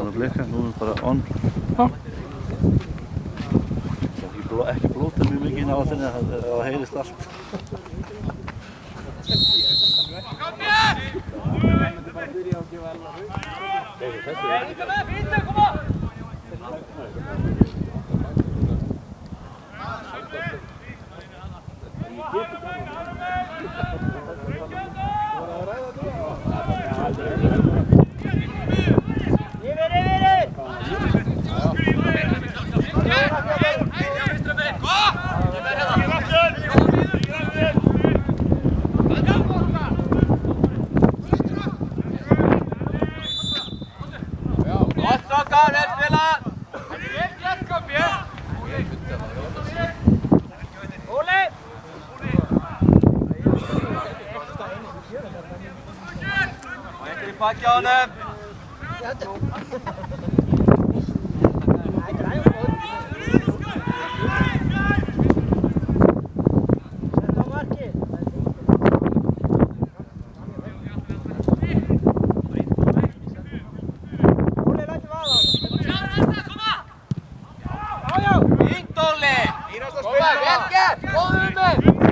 búin að blika, nú er bara on. Ekki blóta mjög mikið inn á vatninu, það heyrist allt. Pakki á honum! Fínt, Óli! Koma, vel gert! Góður með!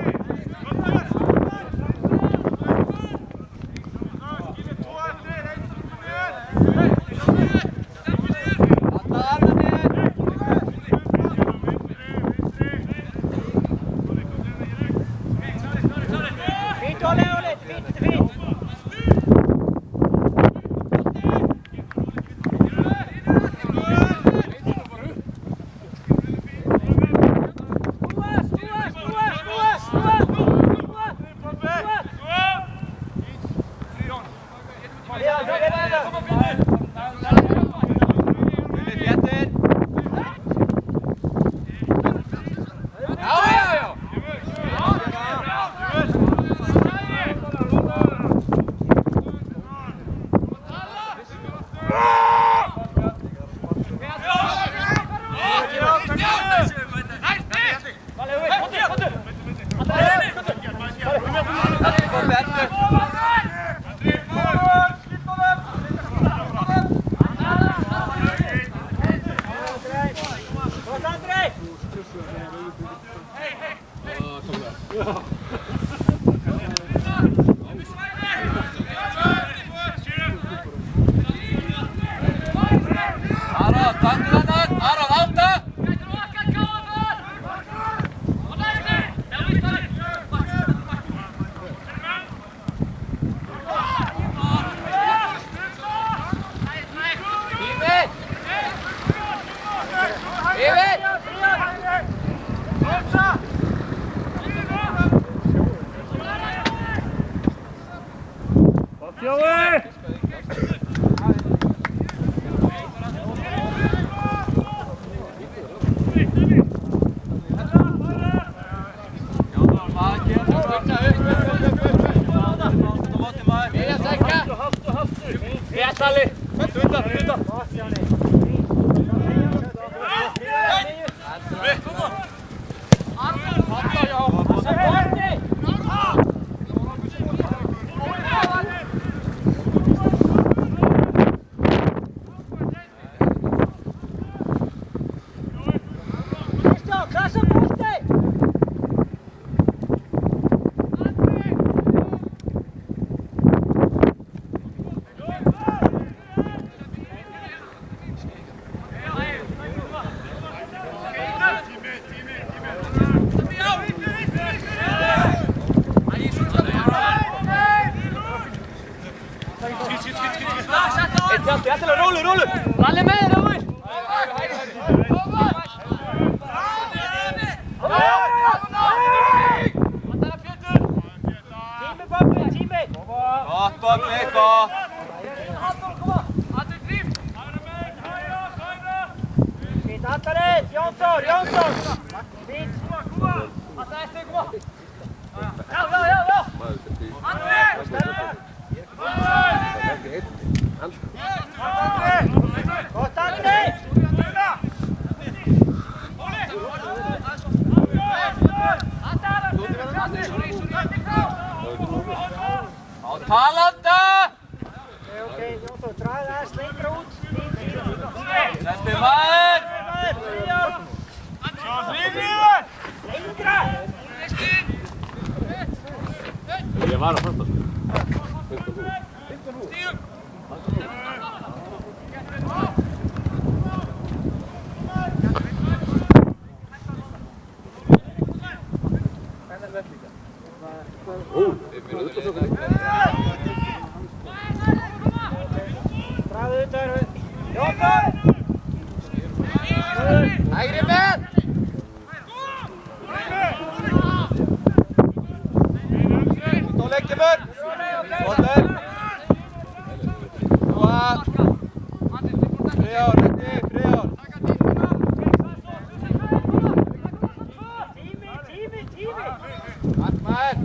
Talanda! Oké, Jonsson, draai aðeins lengra út. Hægri með! Ståle kemur! Ståle! Góða! Freyjón, Reddi, Freyjón! Tími! Atmaður!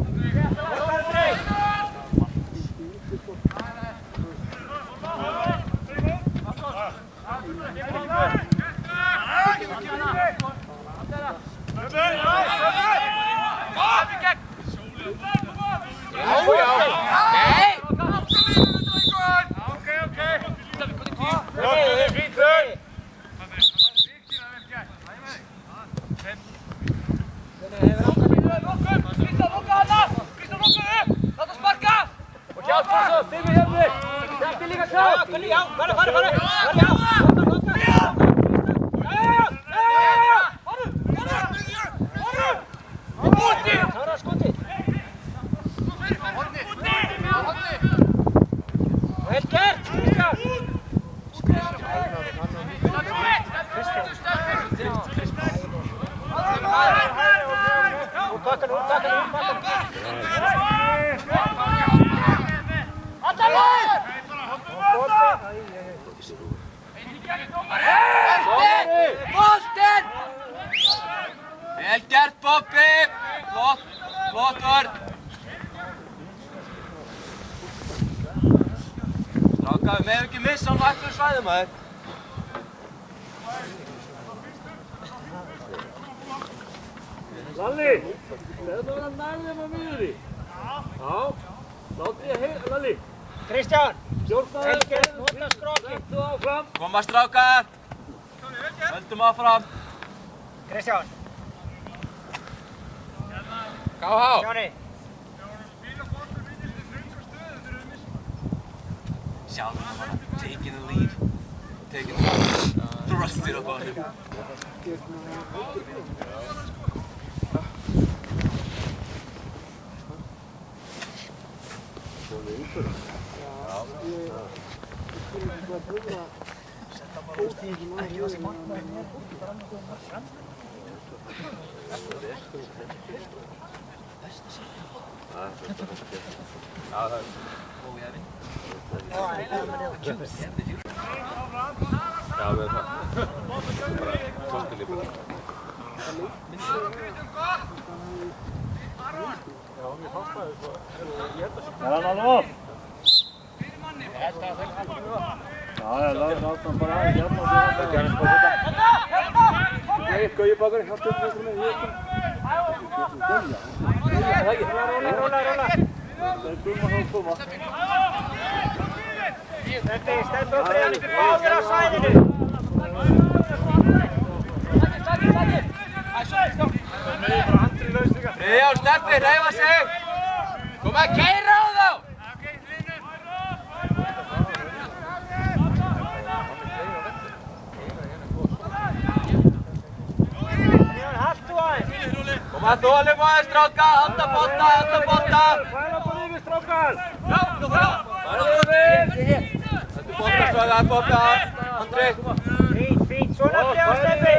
Vel gert, Bobbi! Flott vörn! Strákar, við megum ekki missa hann á ætluðu svæði, maður. Lalli, þetta var að nærðum á miðunni. Já, láttu ég heyra, Lalli. Kristján, Stjórnaður, nota skrokkið. Settu áfram. Koma, strákar! Höldum áfram. Kristján, KH! Sjáni. Sjáðu hann bara, taking the lead. Thrust it up on him. Já, við það. Bara tókspilið bara. Já, mér fannst það svo. Er hann alveg of? Já, láta hann bara aðeins hérna og það er gerðist bara þetta. Nei, Gauji bakar, hjálptu upp með ég ekki. Róla. Það er gumma þá koma. Stendur upp Freyjón, báðir á svæðinu. Freyjón, steppi, hreyfa sig! Koma að keyra á þá! Koma að þolum á þér, strákar! Halda bolta! Færa bara yfir, strákar! Þetta er boltasvæði, Bobbi, Andri! Fínt, svona Freyjón, steppi.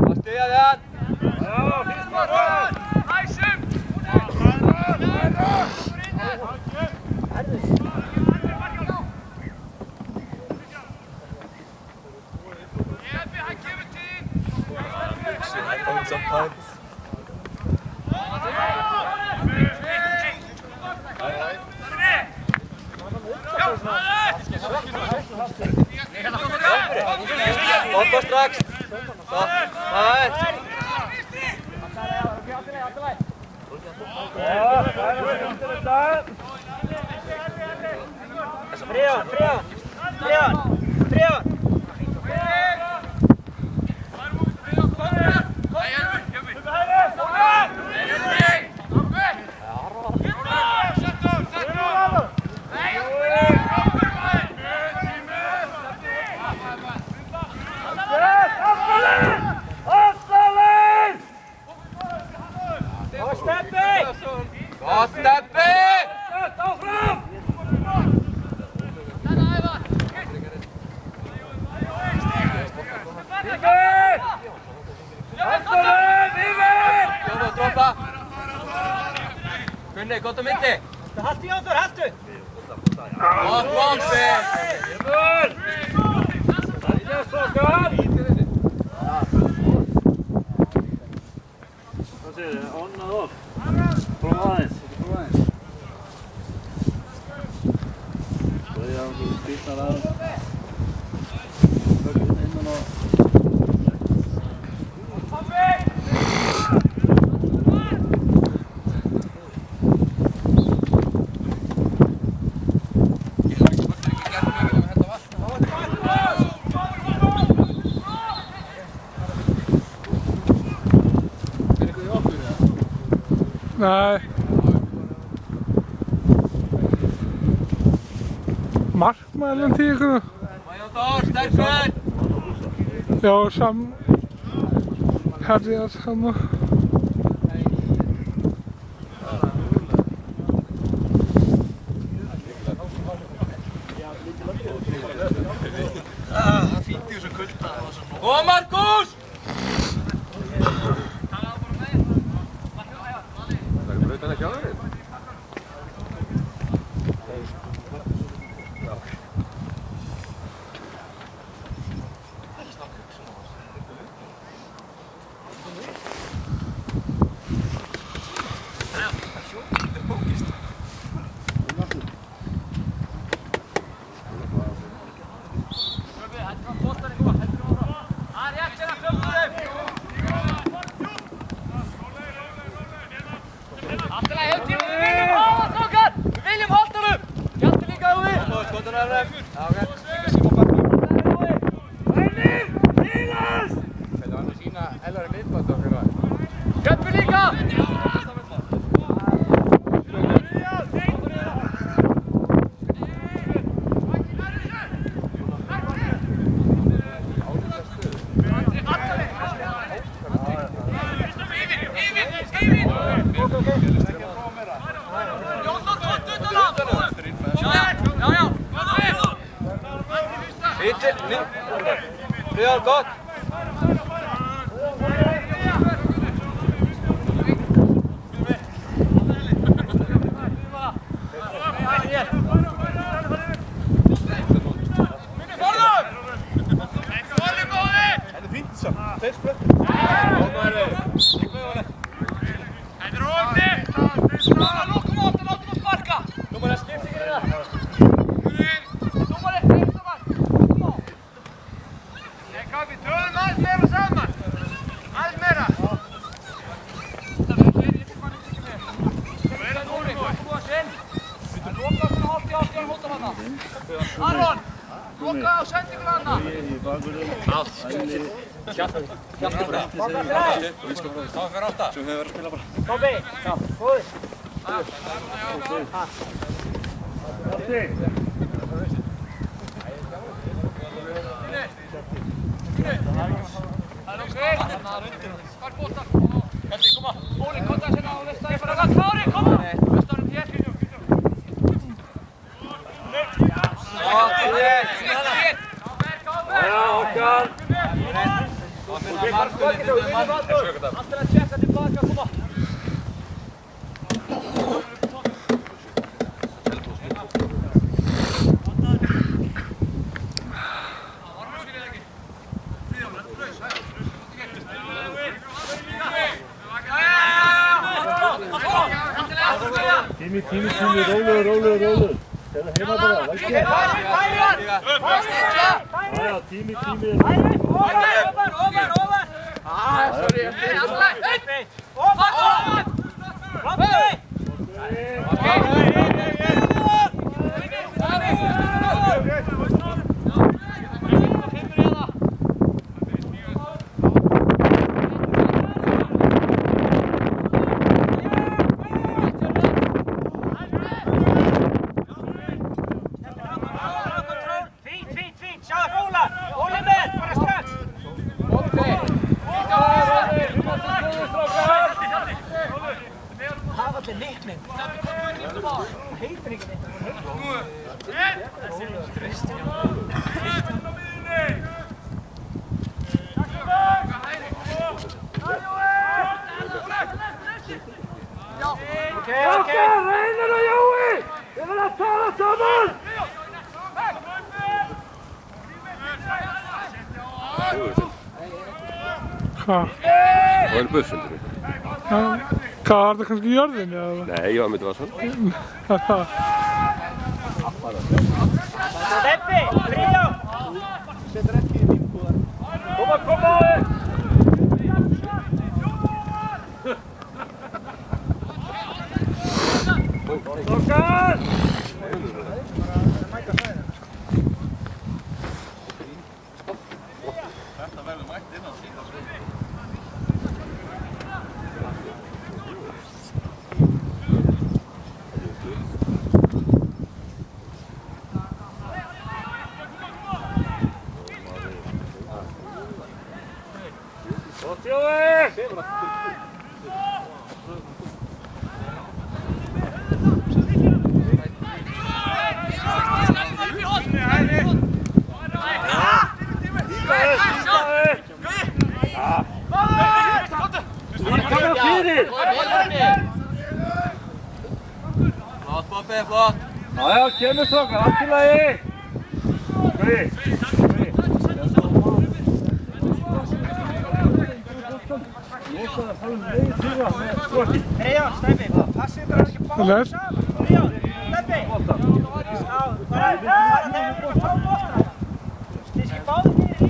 Að styðja þig hann! Já, fyrst bara! Sometimes. Hoppa strax. Så, här. Ja, där. Freyjón. Gott, Steppi! Áfram! Yfir! Afturinn! Yfir! Droppa! Gunni, gott á milli! Haltu Jónþór, haltu! Gott, Bombi! Yfir! Sætja stokkar! Hvað segir þið? On and off? Prófa aðeins. Svo ég hafa einhverju spýtnar aðeins. Högginn innan á... Nej. Markmannen till ykkur. Jónþór, sterkur! Já, herjar hann. Kom, Markus! Friðar, gott! Aron! Loka á sendingu hana! Bombi! Góður! Tími, rólegur. Þetta er heima bara, lækki. Já, tími. er litning. Heitir ekki neitt. Okej. Reynir og Jói! Við verðum að tala saman! Hvað? Það var buffendur. Hvað var það kannski í jörðinni eða? Nei, ég var myndið var svona. Steppi, Fríó! Setur ekki í vinkúðar. Koma! Þokkar! Þetta verður mætt inn á síðan. Gott Jói! Flott, Bobbi, flott. Já, kemur strákar, allt í lagi. Fríó, Steppi, passið bara ekki báða Leir. saman. Fríó, Steppi! Já, bara þegar við erum búin að fá bolta. Þið ekki báða fyrir í.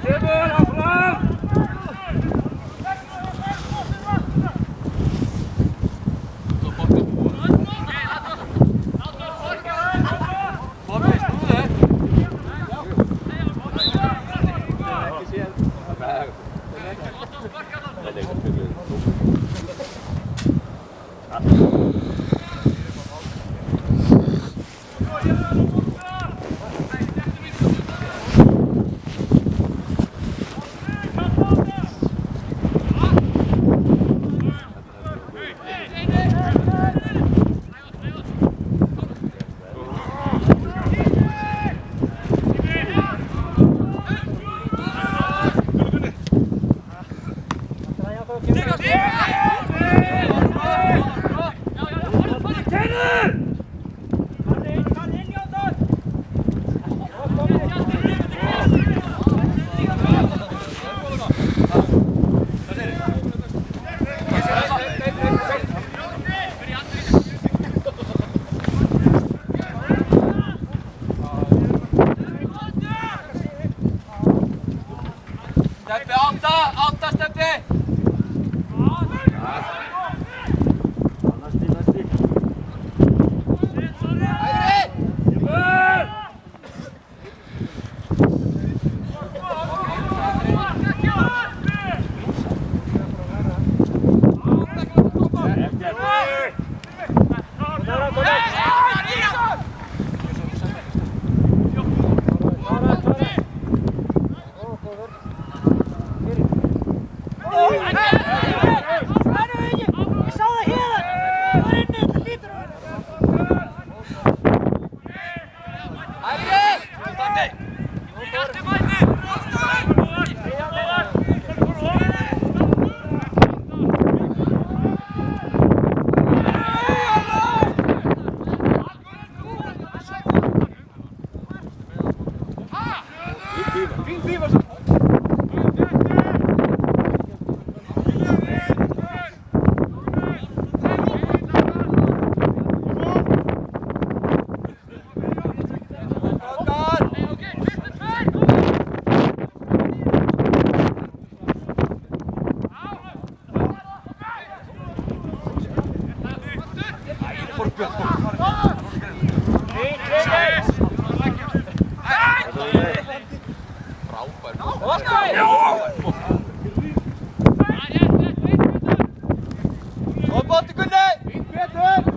Kemur, áfram! Bobbi, snúðu. Steppi, átta Steppi! Næsti. Góð bolti Gunni! Fínt Pétur!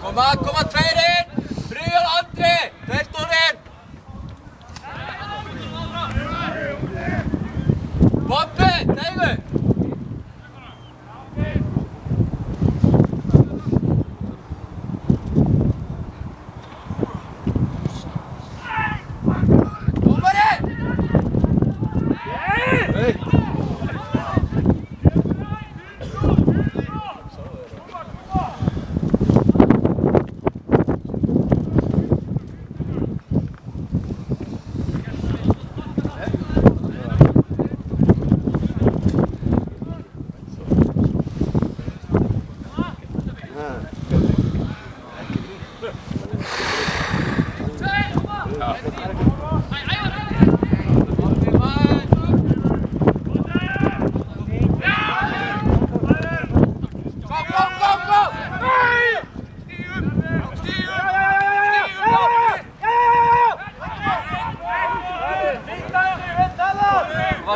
Koma tveir inn! Brynjar og Andri! Tveir stórir! Bobbi, Teigur!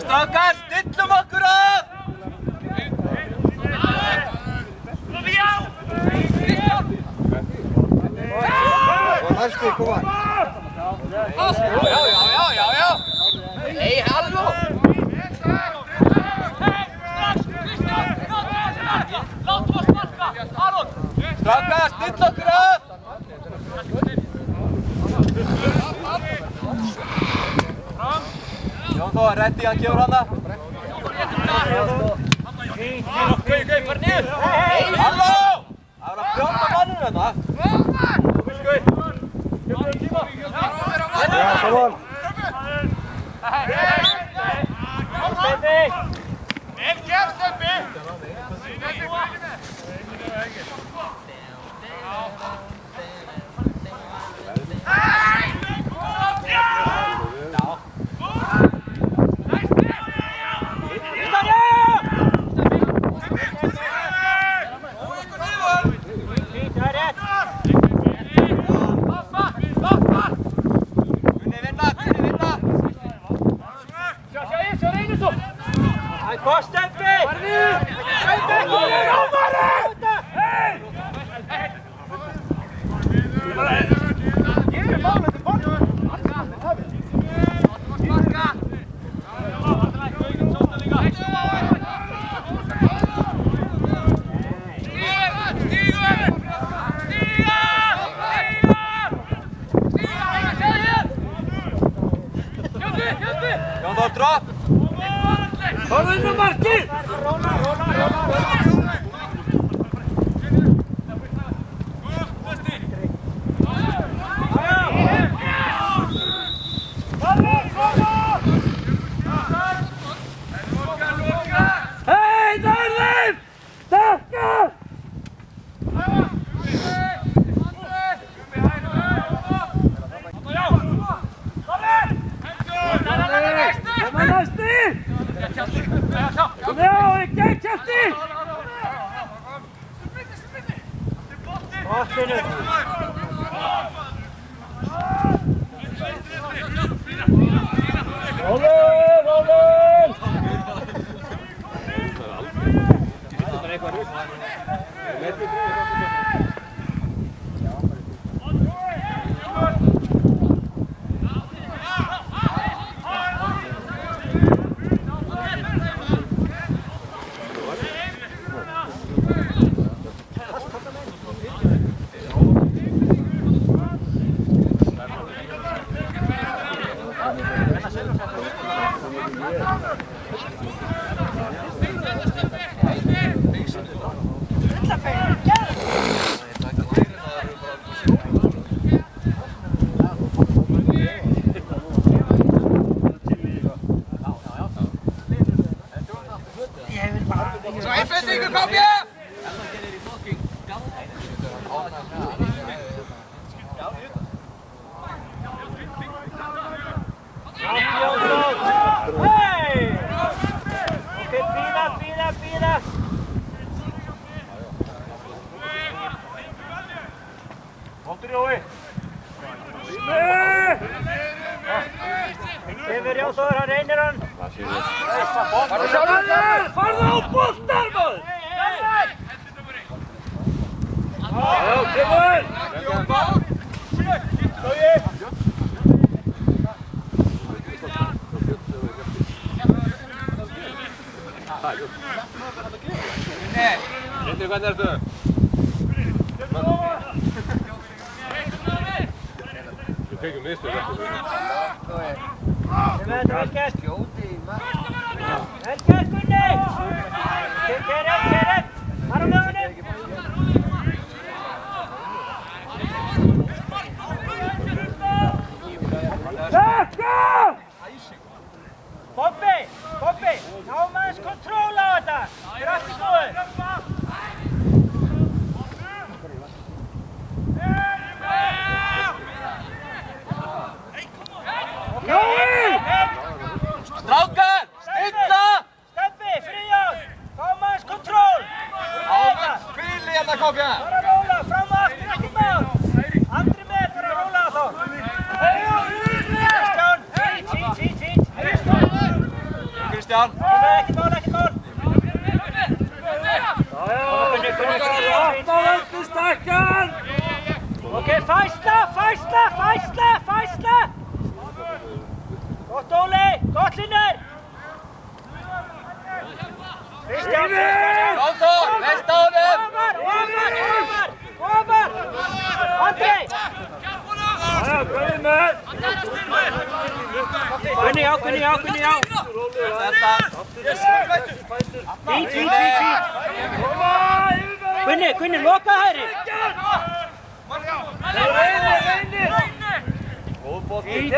Strákar, stillum okkur af! Næstu, koma! Já! Hei, halló! Strákar, still okkur af! Jón Þór, reddi hann kemur hana. Bara niður! Halló! Það er að brjóta mannum þetta. Ja, kom on! Vel gert, Steppi! Jón Þór, dropp! Farðu inn á markið! Hei, Darlin! Takka! Kom næsti! Já, ekki kjafti! Vatninu! Rólur! Svo einbeitingu, Kobbi! Hei! Ok, bíða! Hóttur Jói! Yfir Jón Þór, hann reynir hann! Farðu á boltar, maður! Hvernig ertu? Við tekjum mistöð eftir því. Vel gert! Vel gert, Gunni! Kerið! Fara með honum! Bobbi! Náum aðeins kontról á þetta! Þið er allt í góðu! Strákar! Stilla! Stebbi, Friðjón! Náum aðeins kontról! Áður spili hérna kókja! Bara róla, fram og aftur, ekki mál! Andri með, bara róla þá! Fít! Kristján! Ekki mál! Ok, fæsla! Gott Óli, gott Linur! Kristján! Jónsson, veist á honum! Ofar! Andri! Gunni, já! Fít! Gunni, loka hæri! Fít!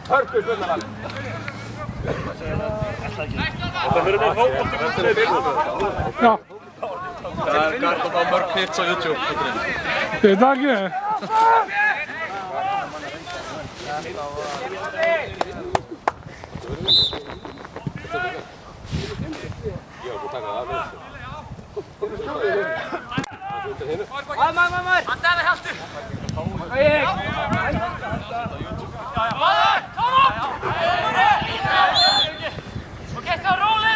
Hörku spilnaðan. Þetta fyrir maður fótbolti.net. Já, Það er gært að fá mörg hits á YouTube. det er ikke. Mamma! Andaði heldur! Ok, þá róli!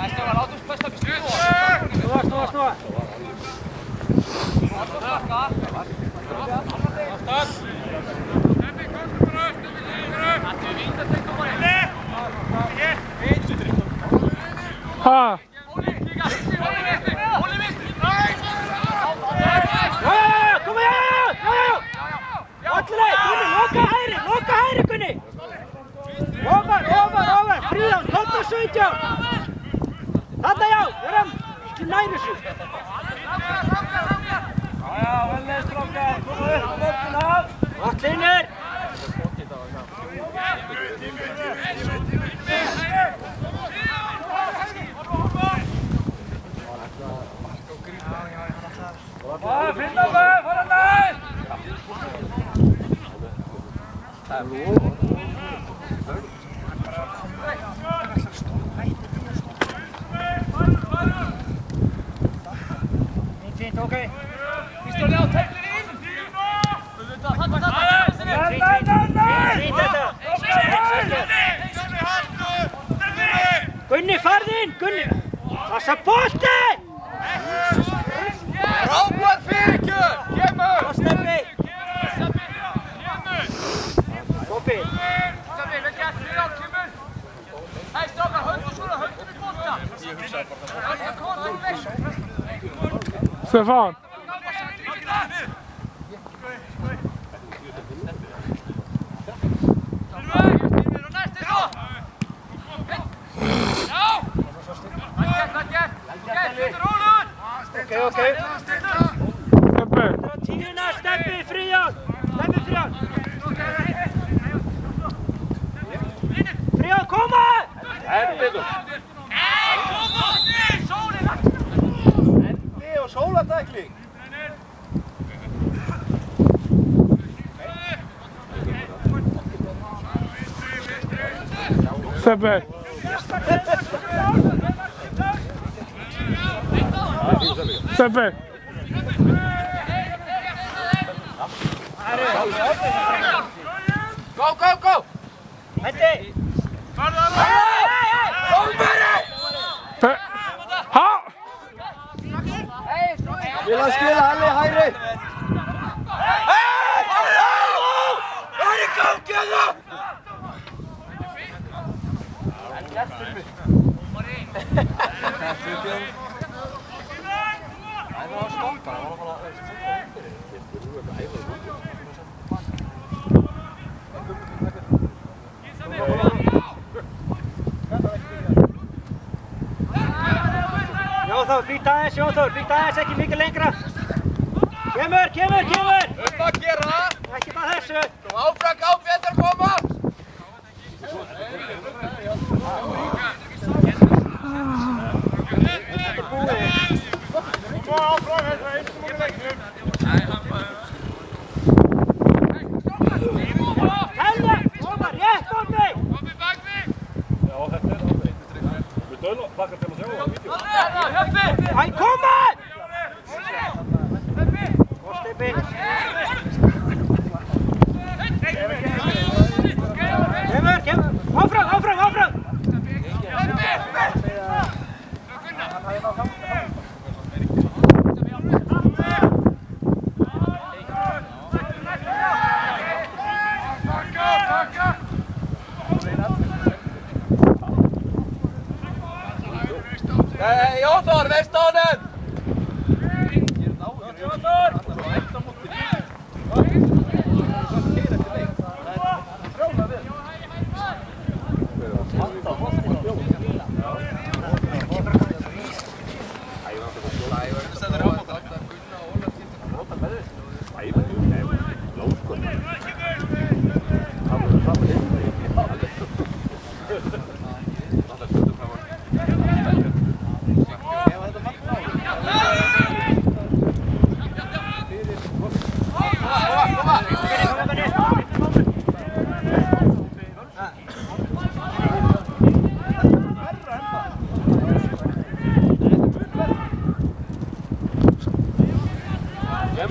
Æstöðar, látum við spæsta við stúða. Snúa! Ha, Kom igjen! Allir Gunni, loka hæri, Gunni! Ofar! Fríðan, komdu á 17! Þarna já, við erum ekki nær þessu. Vel leið strákar, koma upp á morgun af. Gott Linur! Finna mig, fara nær! Fint, ok. Kristján, já, teflir inn! Fint þetta. Gunni, farð inn, Gunni! Passa boltinn! Frábær fyrirgjöf! Kemur! Gott Stebbi! Bobbi! Stebbi, vel gert, Friðjón, kemur! Hei, strákar, höldum til bolta! Stefan. Ok. Stebbi. Tíuna, Stebbi, Friðjón! Friðjón, koma! Endi og sólatækling. Stebbi. Steppi. Go, go, go! Hætti! Ha! Vil hann skila Halli hægri? Hvað er í gangi hérna? Jóþór, býta aðeins, Jóþór, býta aðeins, ekki mikið lengra. Kemur! Að gera það! Ekki bara þessu. Þú áfram gá betur koma! Helga, koma rétt á mig! Já, þetta aldrei. Við döðum baka til að sjá það á vídeo. Æ, koma! Og Steppi. Kemur! Áfram! Jóþór, veist á honum!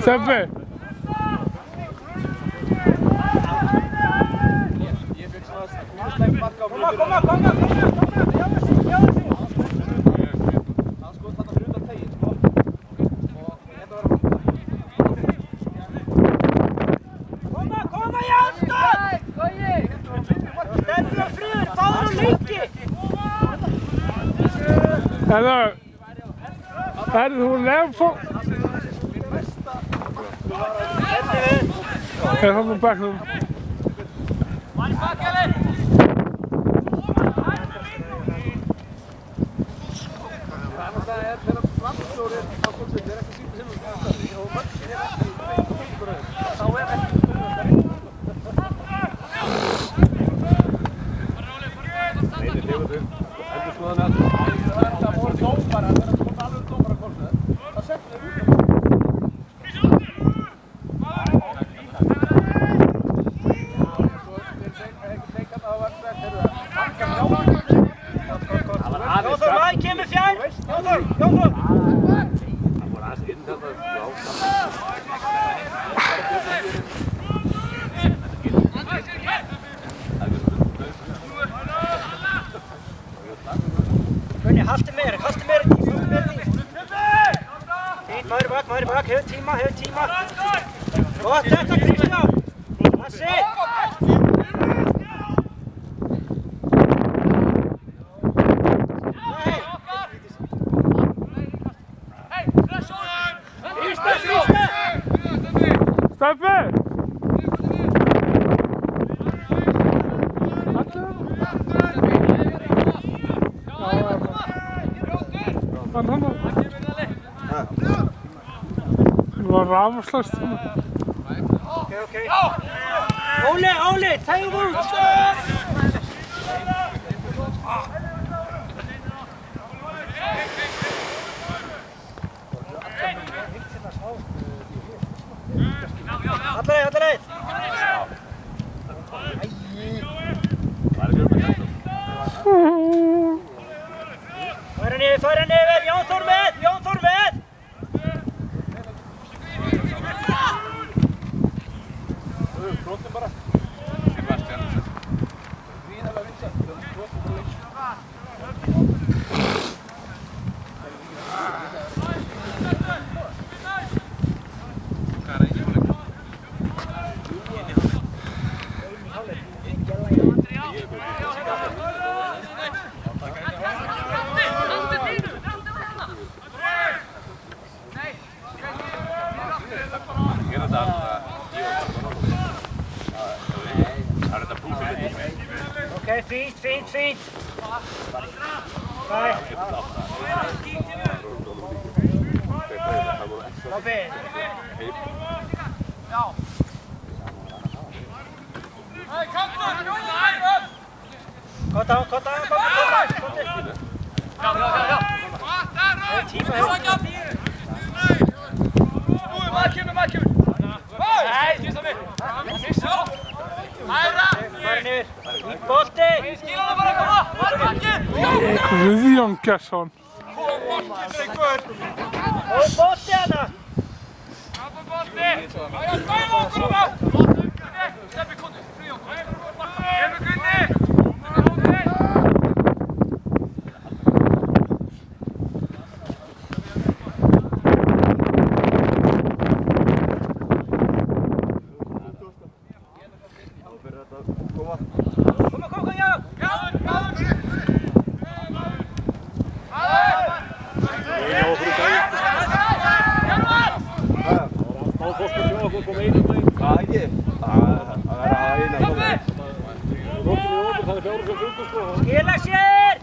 Steppi. Koma í aftan! Steppi og Friður, báður og lengi! Þú lefur. Það með bekknum. Jóþór, Ræ, kemur fjær! Jóþór! Gunni, haltu meira í. Fínt, maður bak, hefur tíma. Gott, þetta Kristján! Þessi! Steppi! Það var rafslöst. Ok. Óli, tegðu út! Alla leið! Það er föra ner, Jan Thor med! Jan Thor med! Fronten bara. Okej, fint. Nej. Robin. Ja. Kotta. Guðjón Gesson. Skila sér!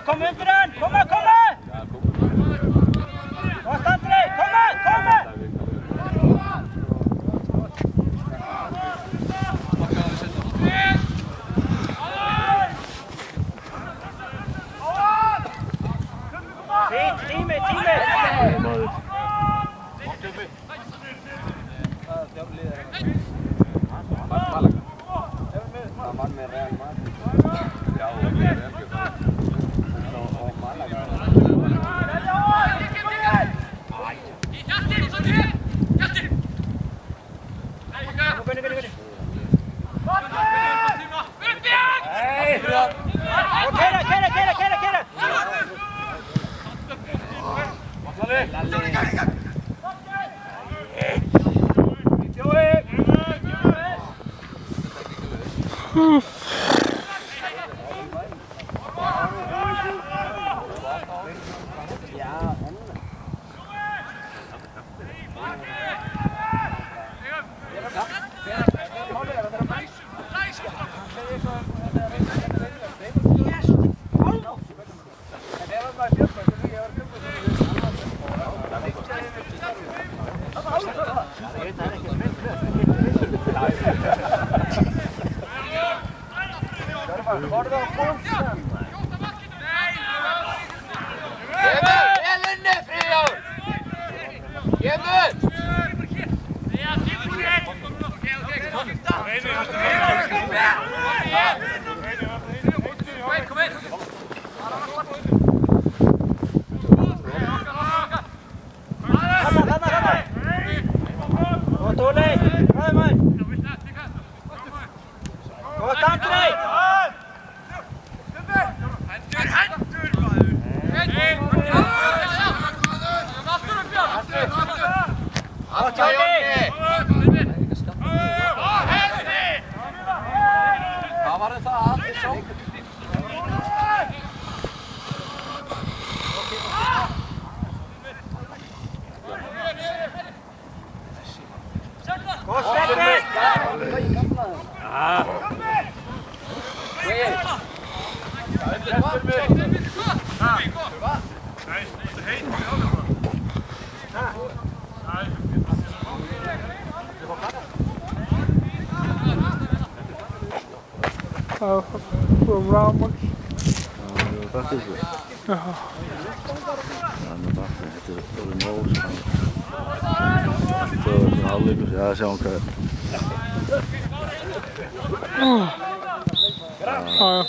Kom under den! Kom! Vart Andrei! Kom! Fint, teamet! Kom Steffi! From Ramos. Dat is het. Ja. Ja, maar wacht, het is door de nose gaan. Zo, een halve ja, zo'n keer. Ja.